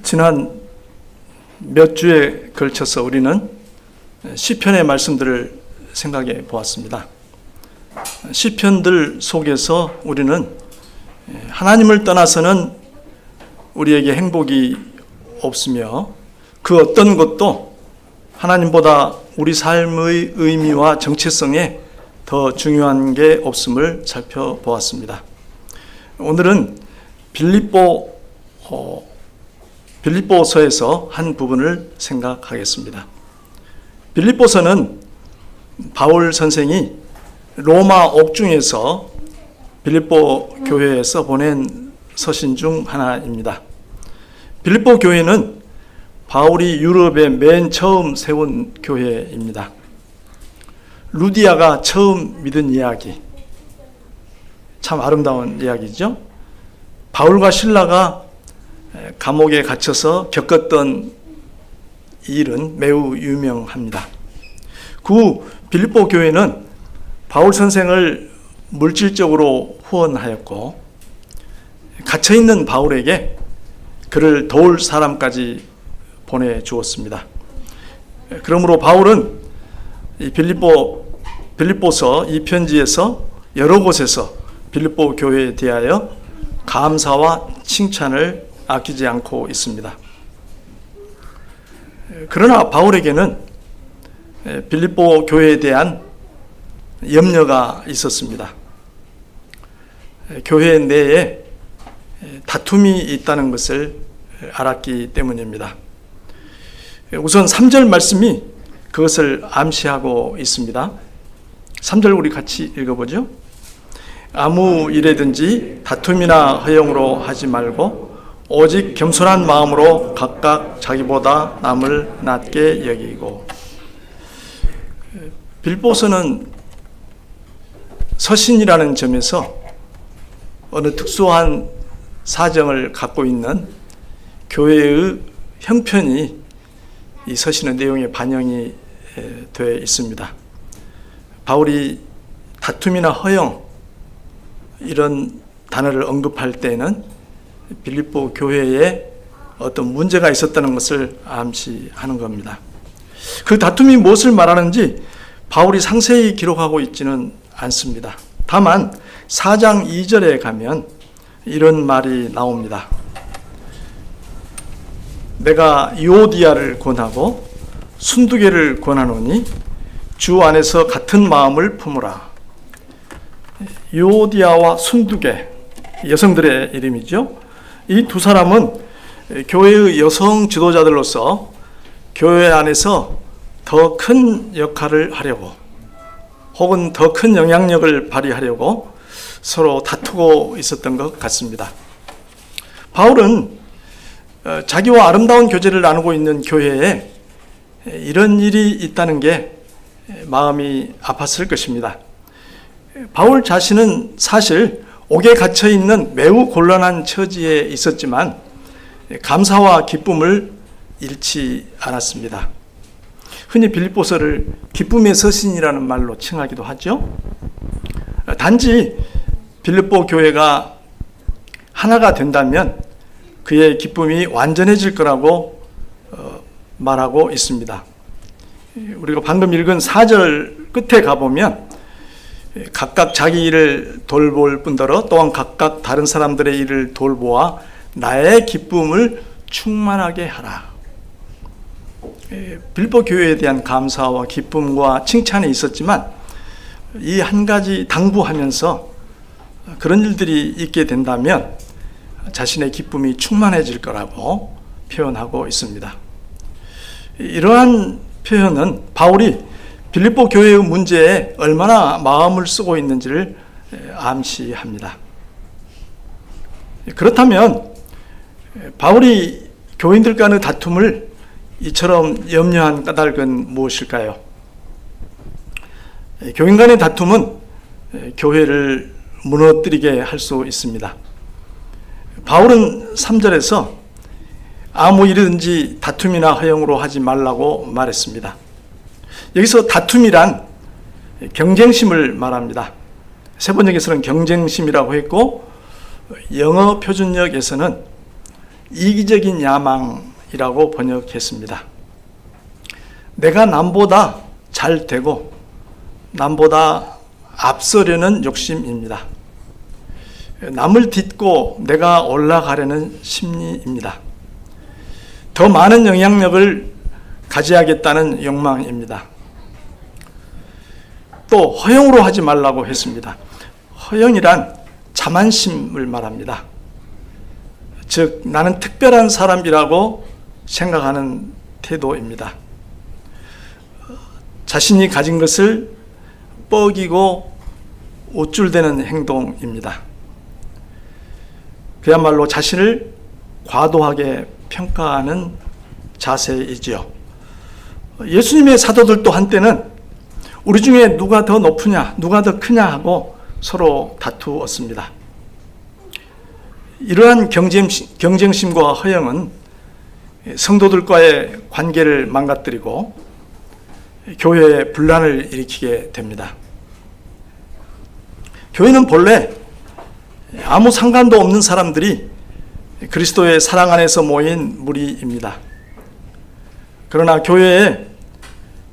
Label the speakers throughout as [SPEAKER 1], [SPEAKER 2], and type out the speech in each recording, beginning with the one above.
[SPEAKER 1] 지난 몇 주에 걸쳐서 우리는 시편의 말씀들을 생각해 보았습니다. 시편들 속에서 우리는 하나님을 떠나서는 우리에게 행복이 없으며 그 어떤 것도 하나님보다 우리 삶의 의미와 정체성에 더 중요한 게 없음을 살펴보았습니다. 오늘은 빌립보서에서 한 부분을 생각하겠습니다. 빌립보서는 바울 선생이 로마 옥중에서 빌립보 교회에서 보낸 서신 중 하나입니다. 빌립보 교회는 바울이 유럽에 맨 처음 세운 교회입니다. 루디아가 처음 믿은 이야기, 참 아름다운 이야기죠. 바울과 실라가 감옥에 갇혀서 겪었던 일은 매우 유명합니다. 그 빌립보 교회는 바울 선생을 물질적으로 후원하였고 갇혀있는 바울에게 그를 도울 사람까지 보내주었습니다. 그러므로 바울은 이 빌립보서 이 편지에서 여러 곳에서 빌립보 교회에 대하여 감사와 칭찬을 아끼지 않고 있습니다. 그러나 바울에게는 빌립보 교회에 대한 염려가 있었습니다. 교회 내에 다툼이 있다는 것을 알았기 때문입니다. 우선 3절 말씀이 그것을 암시하고 있습니다. 3절 우리 같이 읽어보죠. 아무 일에든지 다툼이나 허영으로 하지 말고 오직 겸손한 마음으로 각각 자기보다 남을 낮게 여기고. 빌립보서는 서신이라는 점에서 어느 특수한 사정을 갖고 있는 교회의 형편이 이 서신의 내용에 반영이 되어 있습니다. 바울이 다툼이나 허영 이런 단어를 언급할 때는 빌립보 교회에 어떤 문제가 있었다는 것을 암시하는 겁니다. 그 다툼이 무엇을 말하는지 바울이 상세히 기록하고 있지는 않습니다. 다만 4장 2절에 가면 이런 말이 나옵니다. 내가 유오디아를 권하고 순두개를 권하노니 주 안에서 같은 마음을 품으라. 유오디아와 순두개, 여성들의 이름이죠. 이 두 사람은 교회의 여성 지도자들로서 교회 안에서 더 큰 역할을 하려고 혹은 더 큰 영향력을 발휘하려고 서로 다투고 있었던 것 같습니다. 바울은 자기와 아름다운 교제를 나누고 있는 교회에 이런 일이 있다는 게 마음이 아팠을 것입니다. 바울 자신은 사실 옥에 갇혀 있는 매우 곤란한 처지에 있었지만 감사와 기쁨을 잃지 않았습니다. 흔히 빌립보서를 기쁨의 서신이라는 말로 칭하기도 하죠. 단지 빌립보 교회가 하나가 된다면 그의 기쁨이 완전해질 거라고 말하고 있습니다. 우리가 방금 읽은 4절 끝에 가보면 각각 자기 일을 돌볼 뿐더러 또한 각각 다른 사람들의 일을 돌보아 나의 기쁨을 충만하게 하라. 빌립보 교회에 대한 감사와 기쁨과 칭찬이 있었지만 이 한 가지 당부하면서 그런 일들이 있게 된다면 자신의 기쁨이 충만해질 거라고 표현하고 있습니다. 이러한 표현은 바울이 빌립보 교회의 문제에 얼마나 마음을 쓰고 있는지를 암시합니다. 그렇다면 바울이 교인들 간의 다툼을 이처럼 염려한 까닭은 무엇일까요? 교인 간의 다툼은 교회를 무너뜨리게 할 수 있습니다. 바울은 3절에서 아무 일이든지 다툼이나 허영으로 하지 말라고 말했습니다. 여기서 다툼이란 경쟁심을 말합니다. 세번역에서는 경쟁심이라고 했고 영어 표준역에서는 이기적인 야망이라고 번역했습니다. 내가 남보다 잘 되고 남보다 앞서려는 욕심입니다. 남을 딛고 내가 올라가려는 심리입니다. 더 많은 영향력을 가져야겠다는 욕망입니다. 또 허영으로 하지 말라고 했습니다. 허영이란 자만심을 말합니다. 즉 나는 특별한 사람이라고 생각하는 태도입니다. 자신이 가진 것을 뻐기고 우쭐대는 행동입니다. 그야말로 자신을 과도하게 평가하는 자세이지요. 예수님의 사도들도 한때는 우리 중에 누가 더 높으냐, 누가 더 크냐 하고 서로 다투었습니다. 이러한 경쟁심과 허영은 성도들과의 관계를 망가뜨리고 교회에 분란을 일으키게 됩니다. 교회는 본래 아무 상관도 없는 사람들이 그리스도의 사랑 안에서 모인 무리입니다. 그러나 교회에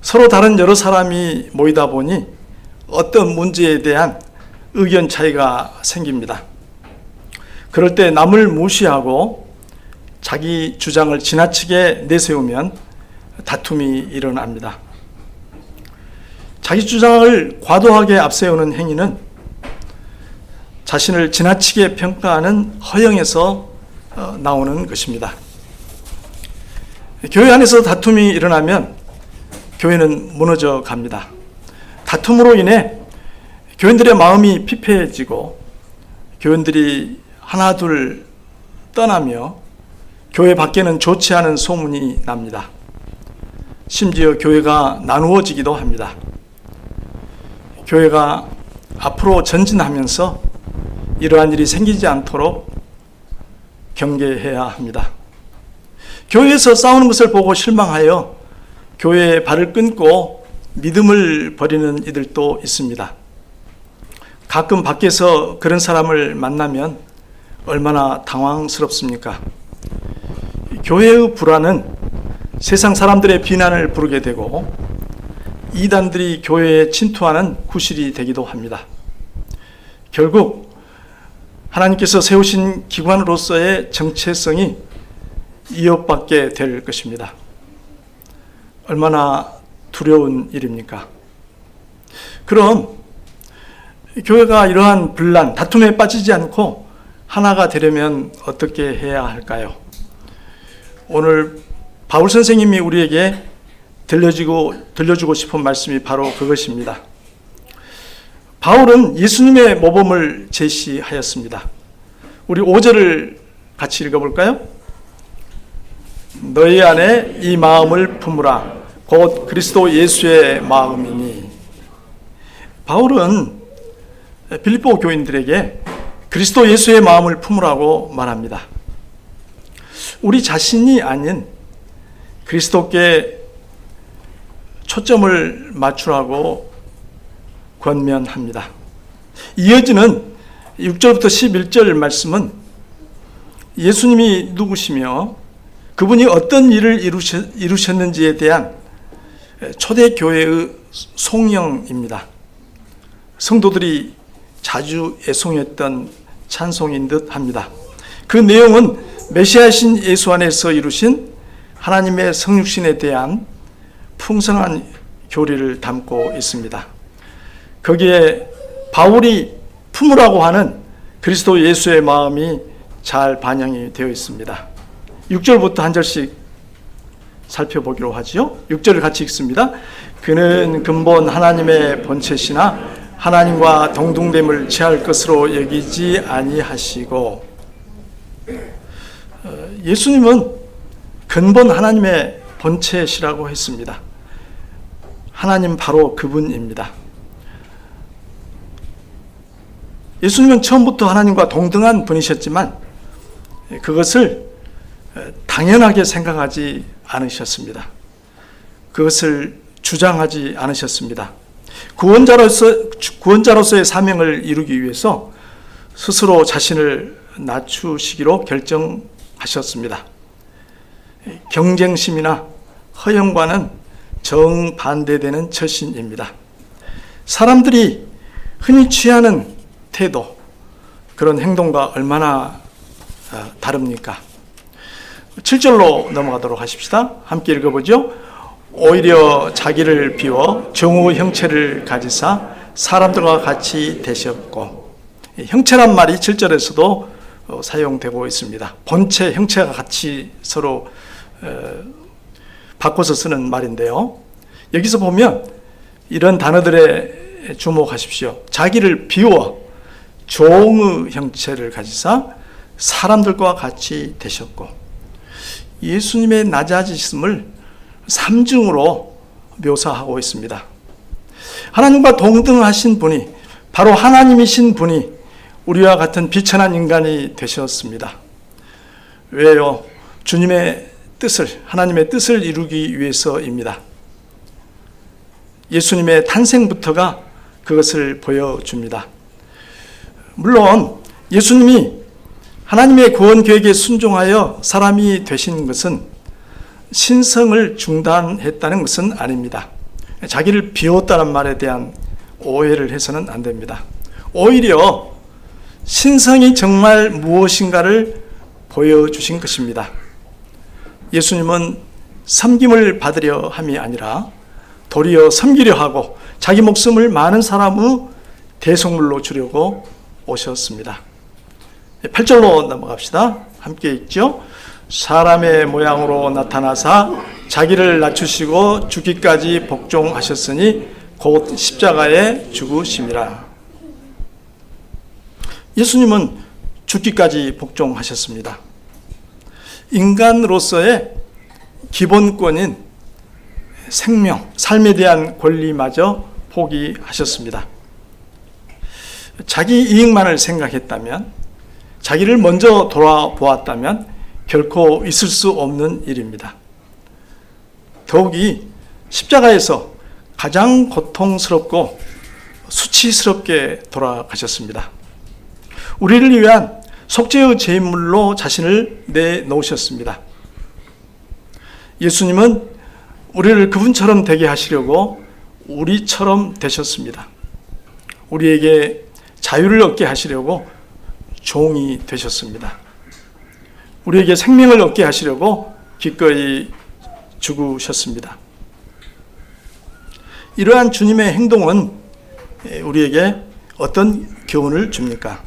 [SPEAKER 1] 서로 다른 여러 사람이 모이다 보니 어떤 문제에 대한 의견 차이가 생깁니다. 그럴 때 남을 무시하고 자기 주장을 지나치게 내세우면 다툼이 일어납니다. 자기 주장을 과도하게 앞세우는 행위는 자신을 지나치게 평가하는 허영에서 나오는 것입니다. 교회 안에서 다툼이 일어나면 교회는 무너져 갑니다. 다툼으로 인해 교인들의 마음이 피폐해지고 교인들이 하나둘 떠나며 교회 밖에는 좋지 않은 소문이 납니다. 심지어 교회가 나누어지기도 합니다. 교회가 앞으로 전진하면서 이러한 일이 생기지 않도록 경계해야 합니다. 교회에서 싸우는 것을 보고 실망하여 교회의 발을 끊고 믿음을 버리는 이들도 있습니다. 가끔 밖에서 그런 사람을 만나면 얼마나 당황스럽습니까? 교회의 불안은 세상 사람들의 비난을 부르게 되고 이단들이 교회에 침투하는 구실이 되기도 합니다. 결국 하나님께서 세우신 기관으로서의 정체성이 위협받게 될 것입니다. 얼마나 두려운 일입니까? 그럼 교회가 이러한 분란, 다툼에 빠지지 않고 하나가 되려면 어떻게 해야 할까요? 오늘 바울 선생님이 우리에게 들려주고 싶은 말씀이 바로 그것입니다. 바울은 예수님의 모범을 제시하였습니다. 우리 5절을 같이 읽어볼까요? 너희 안에 이 마음을 품으라 곧 그리스도 예수의 마음이니. 바울은 빌립보 교인들에게 그리스도 예수의 마음을 품으라고 말합니다. 우리 자신이 아닌 그리스도께 초점을 맞추라고 권면합니다. 이어지는 6절부터 11절 말씀은 예수님이 누구시며 그분이 어떤 일을 이루셨는지에 대한 초대교회의 송영입니다. 성도들이 자주 애송했던 찬송인 듯 합니다. 그 내용은 메시아신 예수 안에서 이루신 하나님의 성육신에 대한 풍성한 교리를 담고 있습니다. 거기에 바울이 품으라고 하는 그리스도 예수의 마음이 잘 반영이 되어 있습니다. 6절부터 한 절씩 살펴보기로 하지요. 6절을 같이 읽습니다. 그는 근본 하나님의 본체시나 하나님과 동등됨을 취할 것으로 여기지 아니하시고. 예수님은 근본 하나님의 본체시라고 했습니다. 하나님 바로 그분입니다. 예수님은 처음부터 하나님과 동등한 분이셨지만 그것을 당연하게 생각하지 않으셨습니다. 그것을 주장하지 않으셨습니다. 구원자로서의 사명을 이루기 위해서 스스로 자신을 낮추시기로 하셨습니다. 경쟁심이나 허영과는 정반대되는 처신입니다. 사람들이 흔히 취하는 태도, 그런 행동과 얼마나 다릅니까? 7절로 넘어가도록 하십시다. 함께 읽어보죠. 오히려 자기를 비워 정오 형체를 가지사 사람들과 같이 되셨고, 형체란 말이 7절에서도 사용되고 있습니다. 본체, 형체가 같이 서로 바꿔서 쓰는 말인데요. 여기서 보면 이런 단어들에 주목하십시오. 자기를 비워 종의 형체를 가지사 사람들과 같이 되셨고, 예수님의 낮아지심을 3중으로 묘사하고 있습니다. 하나님과 동등하신 분이, 바로 하나님이신 분이 우리와 같은 비천한 인간이 되셨습니다. 왜요? 주님의 뜻을, 하나님의 뜻을 이루기 위해서입니다. 예수님의 탄생부터가 그것을 보여줍니다. 물론 예수님이 하나님의 구원 계획에 순종하여 사람이 되신 것은 신성을 중단했다는 것은 아닙니다. 자기를 비웠다는 말에 대한 오해를 해서는 안 됩니다. 오히려 신성이 정말 무엇인가를 보여주신 것입니다. 예수님은 섬김을 받으려 함이 아니라 도리어 섬기려 하고 자기 목숨을 많은 사람의 대속물로 주려고 오셨습니다. 8절로 넘어갑시다. 함께 읽죠. 사람의 모양으로 나타나사 자기를 낮추시고 죽기까지 복종하셨으니 곧 십자가에 죽으심이라. 예수님은 죽기까지 복종하셨습니다. 인간으로서의 기본권인 생명, 삶에 대한 권리마저 포기하셨습니다. 자기 이익만을 생각했다면, 자기를 먼저 돌아보았다면 결코 있을 수 없는 일입니다. 더욱이 십자가에서 가장 고통스럽고 수치스럽게 돌아가셨습니다. 우리를 위한 속죄의 제물로 자신을 내놓으셨습니다. 예수님은 우리를 그분처럼 되게 하시려고 우리처럼 되셨습니다. 우리에게 자유를 얻게 하시려고 종이 되셨습니다. 우리에게 생명을 얻게 하시려고 기꺼이 죽으셨습니다. 이러한 주님의 행동은 우리에게 어떤 교훈을 줍니까?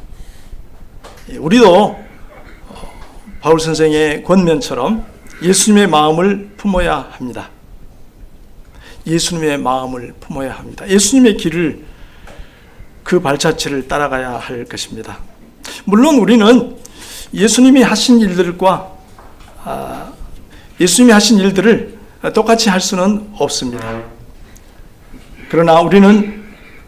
[SPEAKER 1] 우리도 바울 선생의 권면처럼 예수님의 마음을 품어야 합니다. 예수님의 마음을 품어야 합니다. 예수님의 길을, 그 발자취를 따라가야 할 것입니다. 물론 우리는 예수님이 하신 일들과 예수님이 하신 일들을 똑같이 할 수는 없습니다. 그러나 우리는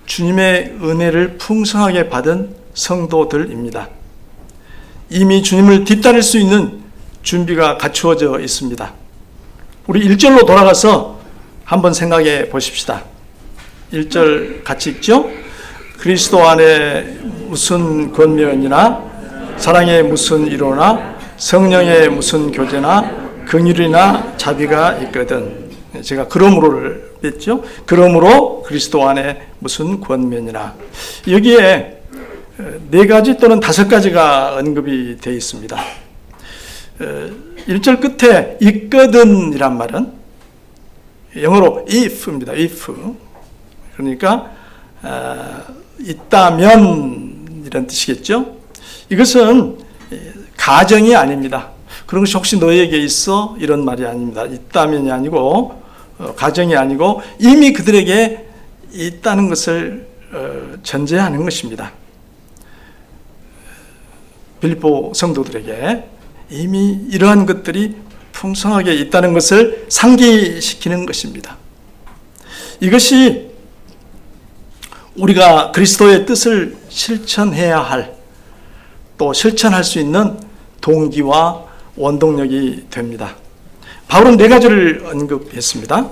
[SPEAKER 1] 주님의 은혜를 풍성하게 받은 성도들입니다. 이미 주님을 뒤따를 수 있는 준비가 갖추어져 있습니다. 우리 1절로 돌아가서 한번 생각해 보십시다. 1절 같이 읽죠? 그리스도 안에 무슨 권면이나 사랑의 무슨 위로나 성령의 무슨 교제나 긍휼이나 자비가 있거든. 제가 그러므로를 뺐죠. 그러므로 그리스도 안에 무슨 권면이나, 여기에 4가지 또는 5가지가 언급이 되어 있습니다. 1절 끝에 있거든 이란 말은 영어로 if입니다. if. 그러니까 있다면 이런 뜻이겠죠. 이것은 가정이 아닙니다. 그런 것이 혹시 너에게 있어? 이런 말이 아닙니다. 있다면이 아니고 가정이 아니고 이미 그들에게 있다는 것을 전제하는 것입니다. 빌립보 성도들에게 이미 이러한 것들이 풍성하게 있다는 것을 상기시키는 것입니다. 이것이 우리가 그리스도의 뜻을 실천해야 할, 또 실천할 수 있는 동기와 원동력이 됩니다. 바울은 4가지를 언급했습니다.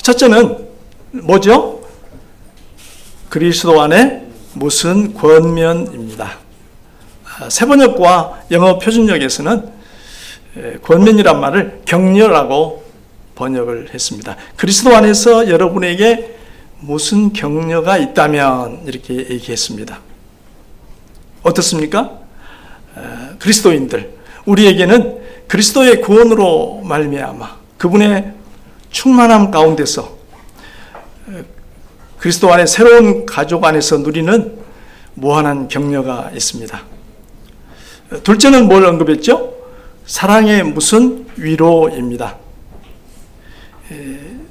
[SPEAKER 1] 첫째는 뭐죠? 그리스도 안에 무슨 권면입니다. 세번역과 영어 표준역에서는 권면이란 말을 격려라고 번역을 했습니다. 그리스도 안에서 여러분에게 무슨 격려가 있다면 이렇게 얘기했습니다. 어떻습니까? 그리스도인들, 우리에게는 그리스도의 구원으로 말미암아 그분의 충만함 가운데서 그리스도 안에 새로운 가족 안에서 누리는 무한한 격려가 있습니다. 둘째는 뭘 언급했죠? 사랑의 무슨 위로입니다.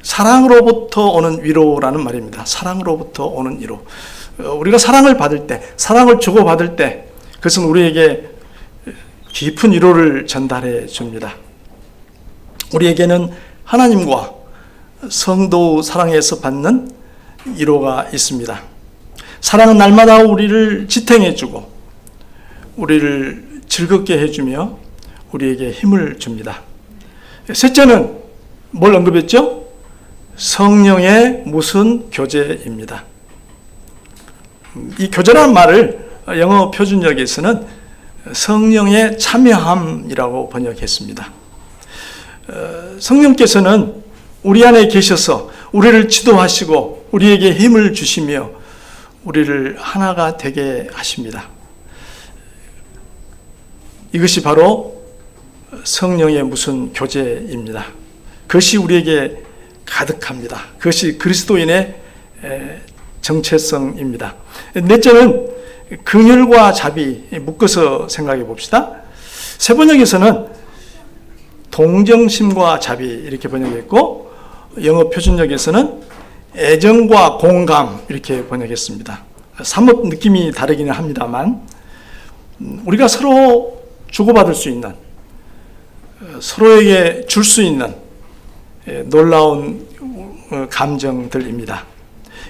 [SPEAKER 1] 사랑으로부터 오는 위로라는 말입니다. 사랑으로부터 오는 위로. 우리가 사랑을 받을 때, 사랑을 주고받을 때 그것은 우리에게 깊은 위로를 전달해 줍니다. 우리에게는 하나님과 성도 사랑에서 받는 위로가 있습니다. 사랑은 날마다 우리를 지탱해 주고 우리를 즐겁게 해주며 우리에게 힘을 줍니다. 셋째는 뭘 언급했죠? 성령의 무슨 교제입니다. 이 교제라는 말을 영어 표준역에서는 성령의 참여함이라고 번역했습니다. 성령께서는 우리 안에 계셔서 우리를 지도하시고 우리에게 힘을 주시며 우리를 하나가 되게 하십니다. 이것이 바로 성령의 무슨 교제입니다. 그것이 우리에게 가득합니다. 그것이 그리스도인의 정체성입니다. 넷째는 긍휼과 자비, 묶어서 생각해 봅시다. 세번역에서는 동정심과 자비 이렇게 번역했고 영어 표준역에서는 애정과 공감 이렇게 번역했습니다. 사뭇 느낌이 다르기는 합니다만 우리가 서로 주고받을 수 있는, 서로에게 줄 수 있는 놀라운 감정들입니다.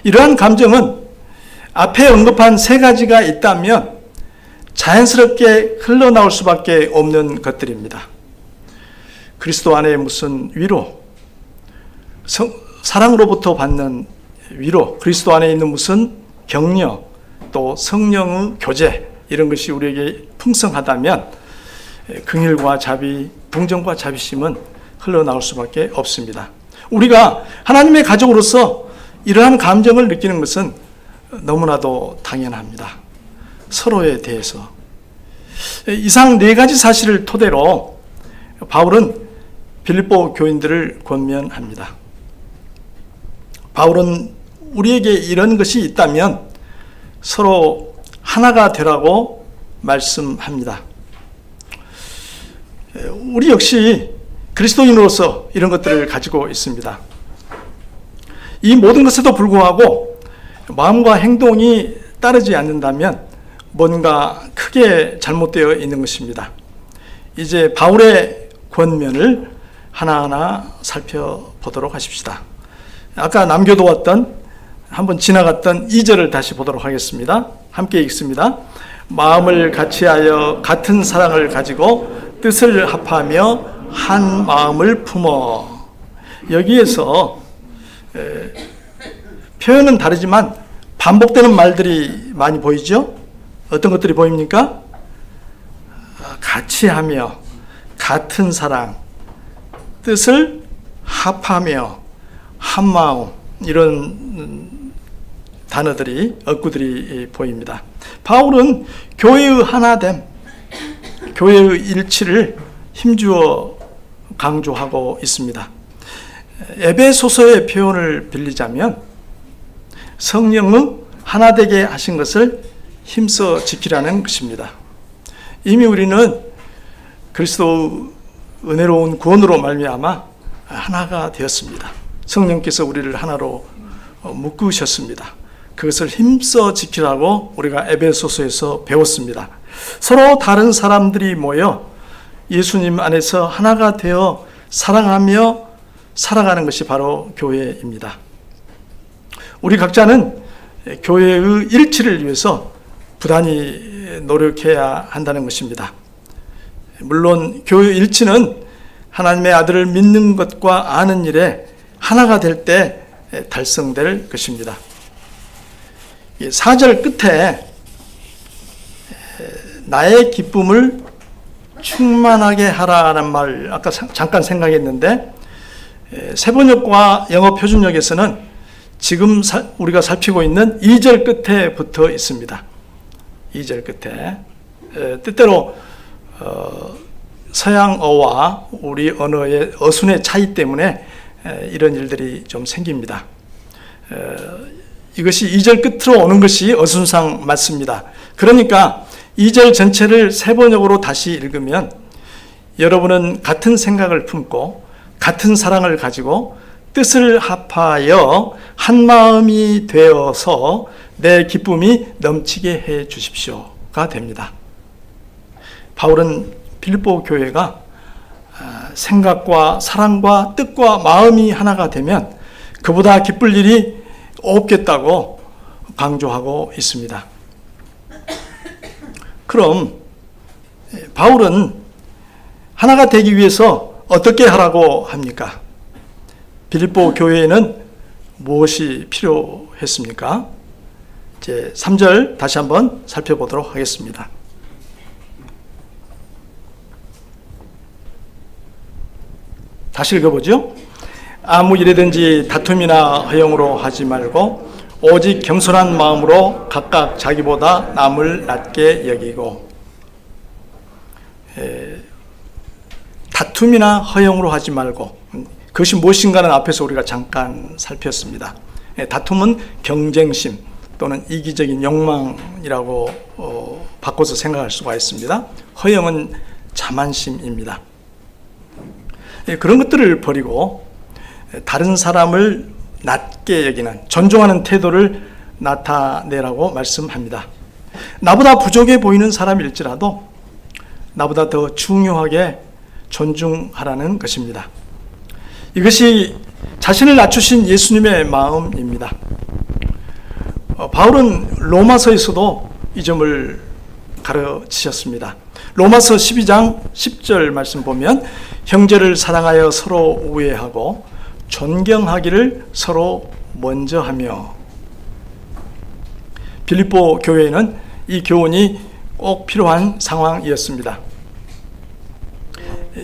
[SPEAKER 1] 이러한 감정은 앞에 언급한 세 가지가 있다면 자연스럽게 흘러나올 수밖에 없는 것들입니다. 그리스도 안에 무슨 위로, 사랑으로부터 받는 위로, 그리스도 안에 있는 무슨 격려, 또 성령의 교제, 이런 것이 우리에게 풍성하다면 긍휼과 자비, 동정과 자비심은 흘러나올 수밖에 없습니다. 우리가 하나님의 가족으로서 이러한 감정을 느끼는 것은 너무나도 당연합니다. 서로에 대해서. 이상 네 가지 사실을 토대로 바울은 빌립보 교인들을 권면합니다. 바울은 우리에게 이런 것이 있다면 서로 하나가 되라고 말씀합니다. 우리 역시 그리스도인으로서 이런 것들을 가지고 있습니다. 이 모든 것에도 불구하고 마음과 행동이 따르지 않는다면 뭔가 크게 잘못되어 있는 것입니다. 이제 바울의 권면을 하나하나 살펴보도록 하십시다. 아까 남겨두었던, 한번 지나갔던 2절을 다시 보도록 하겠습니다. 함께 읽습니다. 마음을 같이하여 같은 사랑을 가지고 뜻을 합하며 한 마음을 품어. 여기에서 표현은 다르지만 반복되는 말들이 많이 보이죠? 어떤 것들이 보입니까? 같이 하며, 같은 사랑, 뜻을 합하며, 한 마음, 이런 단어들이, 어구들이 보입니다. 바울은 교회의 하나됨, 교회의 일치를 힘주어 강조하고 있습니다. 에베소서의 표현을 빌리자면 성령의 하나되게 하신 것을 힘써 지키라는 것입니다. 이미 우리는 그리스도의 은혜로운 구원으로 말미암아 하나가 되었습니다. 성령께서 우리를 하나로 묶으셨습니다. 그것을 힘써 지키라고 우리가 에베소서에서 배웠습니다. 서로 다른 사람들이 모여 예수님 안에서 하나가 되어 사랑하며 살아가는 것이 바로 교회입니다. 우리 각자는 교회의 일치를 위해서 부단히 노력해야 한다는 것입니다. 물론 교회 일치는 하나님의 아들을 믿는 것과 아는 일에 하나가 될 때 달성될 것입니다. 4절 끝에 나의 기쁨을 충만하게 하라는 말 아까 잠깐 생각했는데 세번역과 영어 표준역에서는 지금 우리가 살피고 있는 2절 끝에 붙어 있습니다. 2절 끝에 때때로 서양어와 우리 언어의 어순의 차이 때문에 이런 일들이 좀 생깁니다. 이것이 2절 끝으로 오는 것이 어순상 맞습니다. 그러니까 2절 전체를 세번역으로 다시 읽으면 여러분은 같은 생각을 품고 같은 사랑을 가지고 뜻을 합하여 한 마음이 되어서 내 기쁨이 넘치게 해 주십시오가 됩니다. 바울은 빌립보 교회가 생각과 사랑과 뜻과 마음이 하나가 되면 그보다 기쁠 일이 없겠다고 강조하고 있습니다. 그럼 바울은 하나가 되기 위해서 어떻게 하라고 합니까? 빌립보 교회에는 무엇이 필요했습니까? 이제 3절 다시 한번 살펴보도록 하겠습니다. 다시 읽어보죠. 아무 일에든지 다툼이나 허영으로 하지 말고 오직 겸손한 마음으로 각각 자기보다 남을 낮게 여기고, 다툼이나 허영으로 하지 말고, 그것이 무엇인가는 앞에서 우리가 잠깐 살폈습니다. 다툼은 경쟁심 또는 이기적인 욕망이라고 바꿔서 생각할 수가 있습니다. 허영은 자만심입니다. 그런 것들을 버리고 다른 사람을 낮게 여기는, 존중하는 태도를 나타내라고 말씀합니다. 나보다 부족해 보이는 사람일지라도 나보다 더 중요하게 존중하라는 것입니다. 이것이 자신을 낮추신 예수님의 마음입니다. 바울은 로마서에서도 이 점을 가르치셨습니다. 로마서 12장 10절 말씀 보면 형제를 사랑하여 서로 우애하고 존경하기를 서로 먼저 하며, 빌립보 교회에는 이 교훈이 꼭 필요한 상황이었습니다.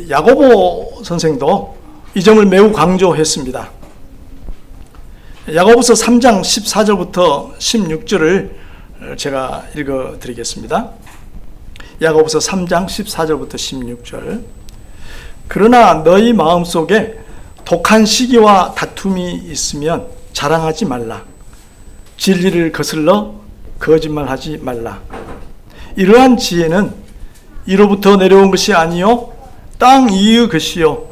[SPEAKER 1] 야고보 선생도 이 점을 매우 강조했습니다. 야고보서 3장 14절부터 16절을 제가 읽어드리겠습니다. 야고보서 3장 14절부터 16절. 그러나 너희 마음속에 독한 시기와 다툼이 있으면 자랑하지 말라. 진리를 거슬러 거짓말하지 말라. 이러한 지혜는 이로부터 내려온 것이 아니요 땅 위의 것이요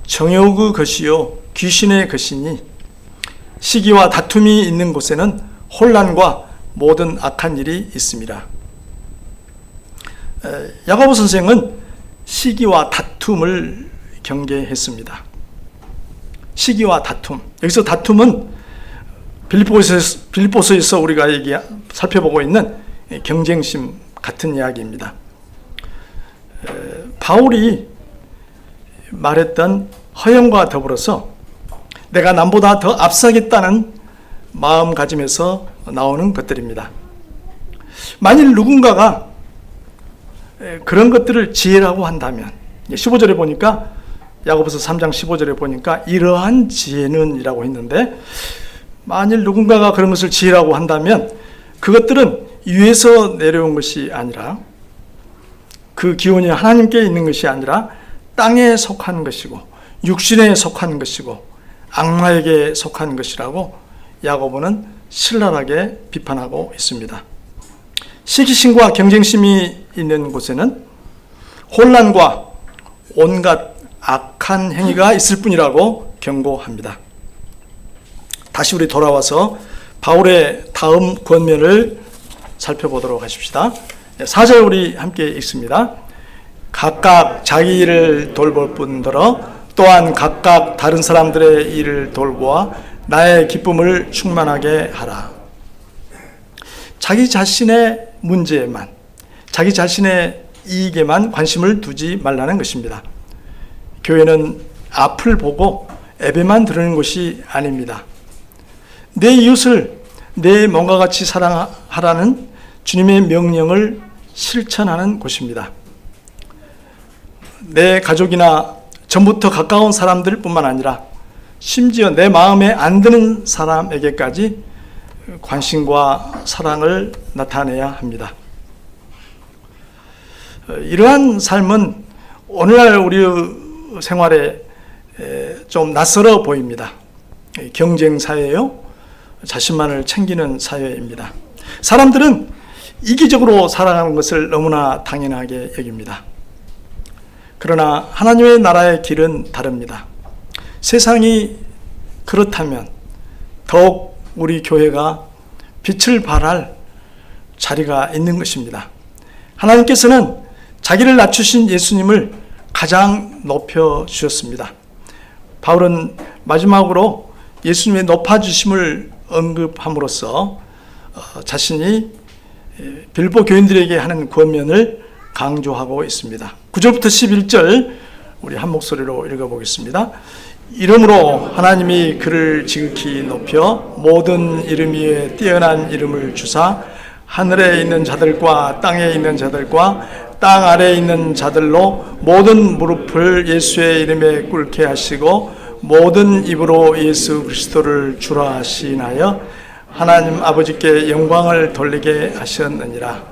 [SPEAKER 1] 정욕의 것이요 귀신의 것이니, 시기와 다툼이 있는 곳에는 혼란과 모든 악한 일이 있습니다. 야고보 선생은 시기와 다툼을 경계했습니다. 시기와 다툼. 여기서 다툼은 빌립보서에서 우리가 살펴보고 있는 경쟁심 같은 이야기입니다. 바울이 말했던 허영과 더불어서 내가 남보다 더 앞서겠다는 마음가짐에서 나오는 것들입니다. 만일 누군가가 그런 것들을 지혜라고 한다면, 15절에 보니까, 야고보서 3장 15절에 보니까 이러한 지혜는 이라고 했는데, 만일 누군가가 그런 것을 지혜라고 한다면 그것들은 위에서 내려온 것이 아니라, 그 기원이 하나님께 있는 것이 아니라 땅에 속한 것이고 육신에 속한 것이고 악마에게 속한 것이라고 야고보는 신랄하게 비판하고 있습니다. 시기심과 경쟁심이 있는 곳에는 혼란과 온갖 악한 행위가 있을 뿐이라고 경고합니다. 다시 우리 돌아와서 바울의 다음 권면을 살펴보도록 하십시다. 4절 우리 함께 읽습니다. 각각 자기 일을 돌볼 뿐더러 또한 각각 다른 사람들의 일을 돌보아 나의 기쁨을 충만하게 하라. 자기 자신의 문제에만, 자기 자신의 이익에만 관심을 두지 말라는 것입니다. 교회는 앞을 보고 예배만 드리는 것이 아닙니다. 내 이웃을 내 몸과 같이 사랑하라는 주님의 명령을 실천하는 곳입니다. 내 가족이나 전부터 가까운 사람들뿐만 아니라 심지어 내 마음에 안 드는 사람에게까지 관심과 사랑을 나타내야 합니다. 이러한 삶은 오늘날 우리 생활에 좀 낯설어 보입니다. 경쟁 사회요, 자신만을 챙기는 사회입니다. 사람들은 이기적으로 살아가는 것을 너무나 당연하게 여깁니다. 그러나 하나님의 나라의 길은 다릅니다. 세상이 그렇다면 더욱 우리 교회가 빛을 발할 자리가 있는 것입니다. 하나님께서는 자기를 낮추신 예수님을 가장 높여주셨습니다. 바울은 마지막으로 예수님의 높아주심을 언급함으로써 자신이 빌보 교인들에게 하는 권면을 강조하고 있습니다. 9절부터 11절 우리 한 목소리로 읽어보겠습니다. 이름으로 하나님이 그를 지극히 높여 모든 이름 위에 뛰어난 이름을 주사 하늘에 있는 자들과 땅에 있는 자들과 땅 아래에 있는 자들로 모든 무릎을 예수의 이름에 꿇게 하시고 모든 입으로 예수 그리스도를 주라 시인하여 하나님 아버지께 영광을 돌리게 하셨느니라.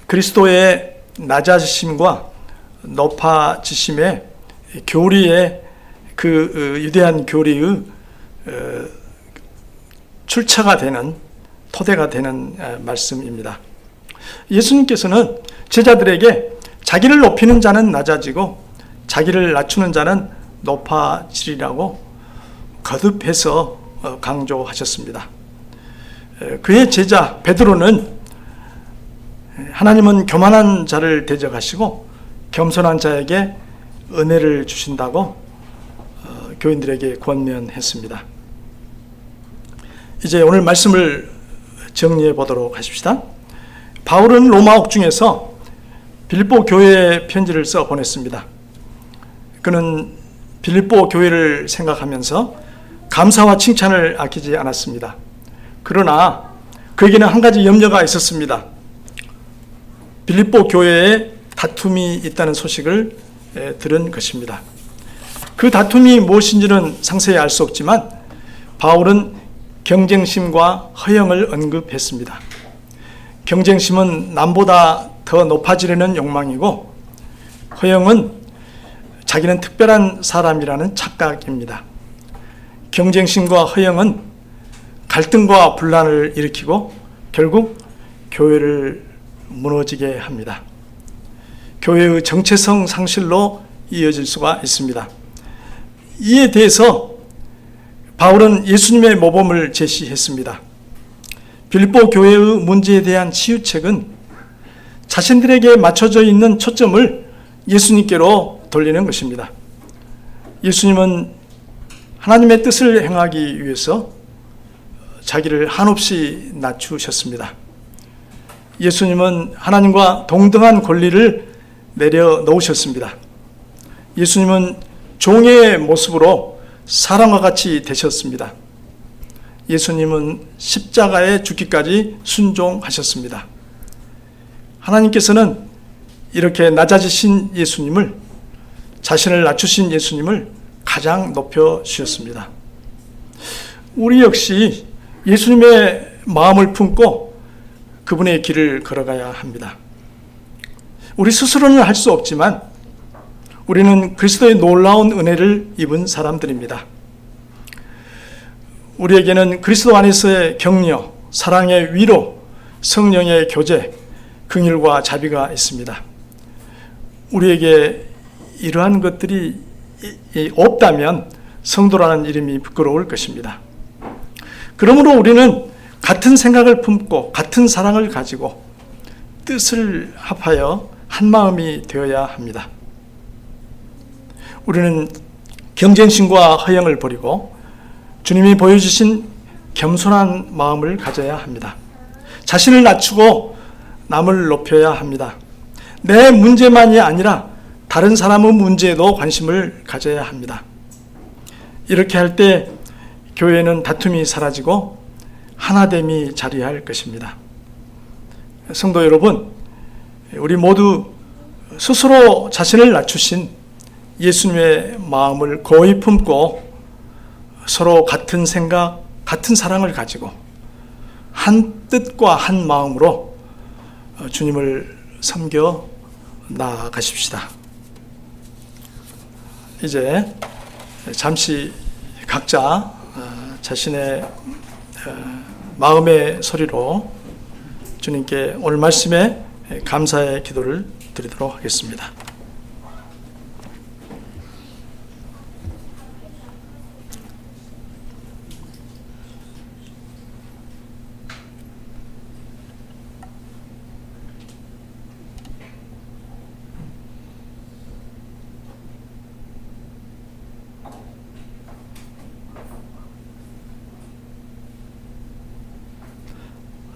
[SPEAKER 1] 그리스도의 낮아지심과 높아지심의 교리의 그 유대한 교리의 출처가 되는 토대가 되는 말씀입니다. 예수님께서는 제자들에게 자기를 높이는 자는 낮아지고 자기를 낮추는 자는 높아지리라고 거듭해서 강조하셨습니다. 그의 제자 베드로는 하나님은 교만한 자를 대적하시고 겸손한 자에게 은혜를 주신다고 교인들에게 권면했습니다. 이제 오늘 말씀을 정리해 보도록 하십시다. 바울은 로마 옥중에서 빌립보 교회에 편지를 써 보냈습니다. 그는 빌립보 교회를 생각하면서 감사와 칭찬을 아끼지 않았습니다. 그러나 그에게는 한 가지 염려가 있었습니다. 빌립보 교회에 다툼이 있다는 소식을 들은 것입니다. 그 다툼이 무엇인지는 상세히 알 수 없지만 바울은 경쟁심과 허영을 언급했습니다. 경쟁심은 남보다 더 높아지려는 욕망이고 허영은 자기는 특별한 사람이라는 착각입니다. 경쟁심과 허영은 갈등과 분란을 일으키고 결국 교회를 무너지게 합니다. 교회의 정체성 상실로 이어질 수가 있습니다. 이에 대해서 바울은 예수님의 모범을 제시했습니다. 빌립보 교회의 문제에 대한 치유책은 자신들에게 맞춰져 있는 초점을 예수님께로 돌리는 것입니다. 예수님은 하나님의 뜻을 행하기 위해서 자기를 한없이 낮추셨습니다. 예수님은 하나님과 동등한 권리를 내려놓으셨습니다. 예수님은 종의 모습으로 사람과 같이 되셨습니다. 예수님은 십자가에 죽기까지 순종하셨습니다. 하나님께서는 이렇게 낮아지신 예수님을, 자신을 낮추신 예수님을 가장 높여주셨습니다. 우리 역시 예수님의 마음을 품고 그분의 길을 걸어가야 합니다. 우리 스스로는 할 수 없지만 우리는 그리스도의 놀라운 은혜를 입은 사람들입니다. 우리에게는 그리스도 안에서의 격려, 사랑의 위로, 성령의 교제, 긍휼과 자비가 있습니다. 우리에게 이러한 것들이 없다면 성도라는 이름이 부끄러울 것입니다. 그러므로 우리는 같은 생각을 품고 같은 사랑을 가지고 뜻을 합하여 한 마음이 되어야 합니다. 우리는 경쟁심과 허영을 버리고 주님이 보여주신 겸손한 마음을 가져야 합니다. 자신을 낮추고 남을 높여야 합니다. 내 문제만이 아니라 다른 사람의 문제에도 관심을 가져야 합니다. 이렇게 할 때 교회는 다툼이 사라지고 하나됨이 자리할 것입니다. 성도 여러분, 우리 모두 스스로 자신을 낮추신 예수님의 마음을 고이 품고 서로 같은 생각, 같은 사랑을 가지고 한 뜻과 한 마음으로 주님을 섬겨 나아가십시다. 이제 잠시 각자 자신의 마음의 소리로 주님께 오늘 말씀에 감사의 기도를 드리도록 하겠습니다.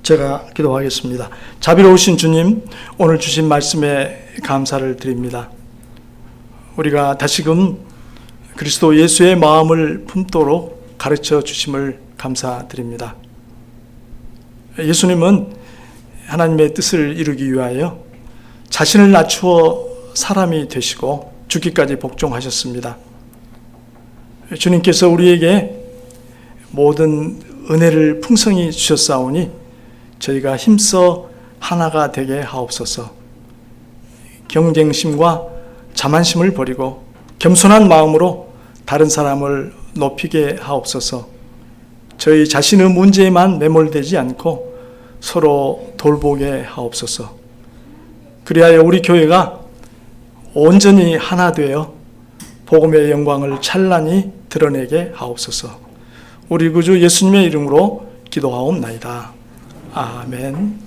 [SPEAKER 1] 제가 기도하겠습니다. 자비로우신 주님, 오늘 주신 말씀에 감사를 드립니다. 우리가 다시금 그리스도 예수의 마음을 품도록 가르쳐 주심을 감사드립니다. 예수님은 하나님의 뜻을 이루기 위하여 자신을 낮추어 사람이 되시고 죽기까지 복종하셨습니다. 주님께서 우리에게 모든 은혜를 풍성히 주셨사오니 저희가 힘써 하나가 되게 하옵소서. 경쟁심과 자만심을 버리고 겸손한 마음으로 다른 사람을 높이게 하옵소서. 저희 자신의 문제에만 매몰되지 않고 서로 돌보게 하옵소서. 그리하여 우리 교회가 온전히 하나 되어 복음의 영광을 찬란히 드러내게 하옵소서. 우리 구주 예수님의 이름으로 기도하옵나이다. 아멘.